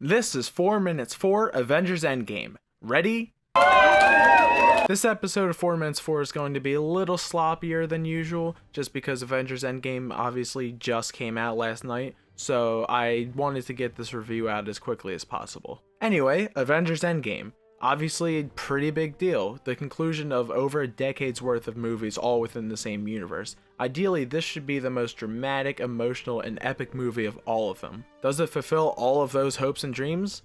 This is 4 minutes for Avengers Endgame. Ready? This episode of 4 minutes 4 is going to be a little sloppier than usual, just because Avengers Endgame obviously just came out last night, so I wanted to get this review out as quickly as possible. Anyway, Avengers Endgame. Obviously a pretty big deal, the conclusion of over a decade's worth of movies all within the same universe. Ideally, this should be the most dramatic, emotional, and epic movie of all of them. Does it fulfill all of those hopes and dreams?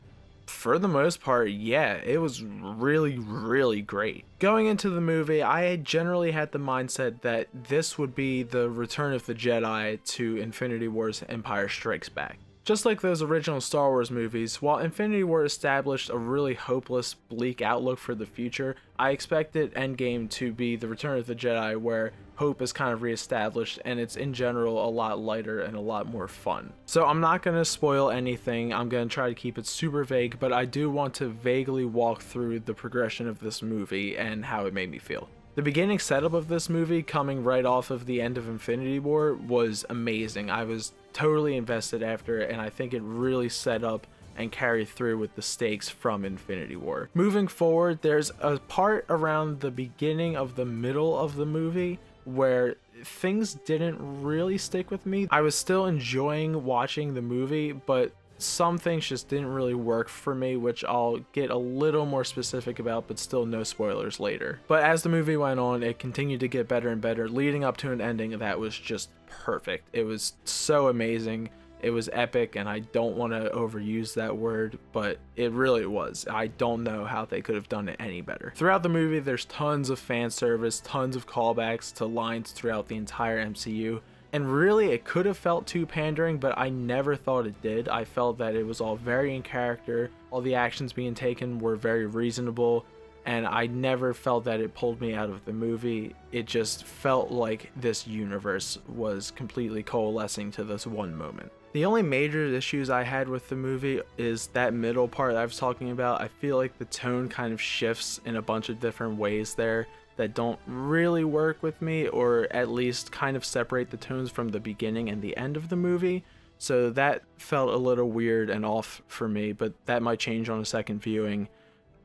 For the most part, yeah, it was really great. Going into the movie, I generally had the mindset that this would be the Return of the Jedi to Infinity War's Empire Strikes Back. Just like those original Star Wars movies, while Infinity War established a really hopeless, bleak outlook for the future, I expected Endgame to be the Return of the Jedi where hope is kind of reestablished and it's in general a lot lighter and a lot more fun. So I'm not going to spoil anything, I'm going to try to keep it super vague, but I do want to vaguely walk through the progression of this movie and how it made me feel. The beginning setup of this movie, coming right off of the end of Infinity War, was amazing. I was totally invested after it, and I think it really set up and carried through with the stakes from Infinity War. Moving forward, there's a part around the beginning of the middle of the movie where things didn't really stick with me. I was still enjoying watching the movie, but some things just didn't really work for me, which I'll get a little more specific about, but still no spoilers later. But as the movie went on, it continued to get better and better, leading up to an ending that was just perfect. It was so amazing. It was epic, and I don't want to overuse that word, but it really was. I don't know how they could have done it any better. Throughout the movie, there's tons of fan service, tons of callbacks to lines throughout the entire MCU. And really, it could have felt too pandering, but I never thought it did. I felt that it was all very in character, all the actions being taken were very reasonable, and I never felt that it pulled me out of the movie. It just felt like this universe was completely coalescing to this one moment. The only major issues I had with the movie is that middle part I was talking about. I feel like the tone kind of shifts in a bunch of different ways there that don't really work with me, or at least kind of separate the tones from the beginning and the end of the movie. So that felt a little weird and off for me, but that might change on a second viewing.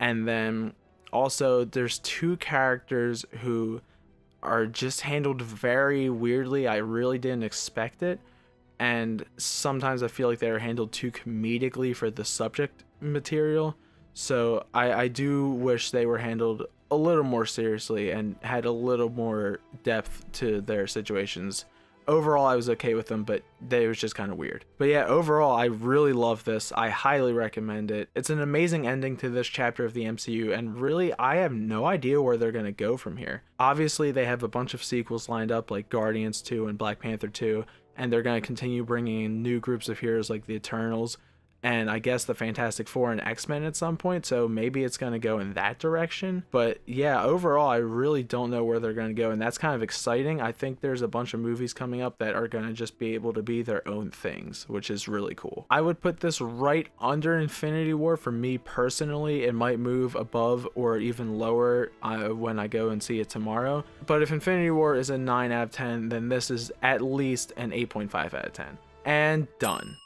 And then also there's two characters who are just handled very weirdly. I really didn't expect it. And sometimes I feel like they're handled too comedically for the subject material. So I do wish they were handled a little more seriously and had a little more depth to their situations. Overall, I was okay with them, but they was just kind of weird. But yeah, overall, I really love this. I highly recommend it. It's an amazing ending to this chapter of the MCU, and really, I have no idea where they're going to go from here. Obviously, they have a bunch of sequels lined up, like Guardians 2 and Black Panther 2, and they're going to continue bringing in new groups of heroes like the Eternals, and I guess the Fantastic Four and X-Men at some point, so maybe it's going to go in that direction. But yeah, overall, I really don't know where they're going to go, and that's kind of exciting. I think there's a bunch of movies coming up that are going to just be able to be their own things, which is really cool. I would put this right under Infinity War for me personally. It might move above or even lower when I go and see it tomorrow. But if Infinity War is a 9 out of 10, then this is at least an 8.5 out of 10. And done.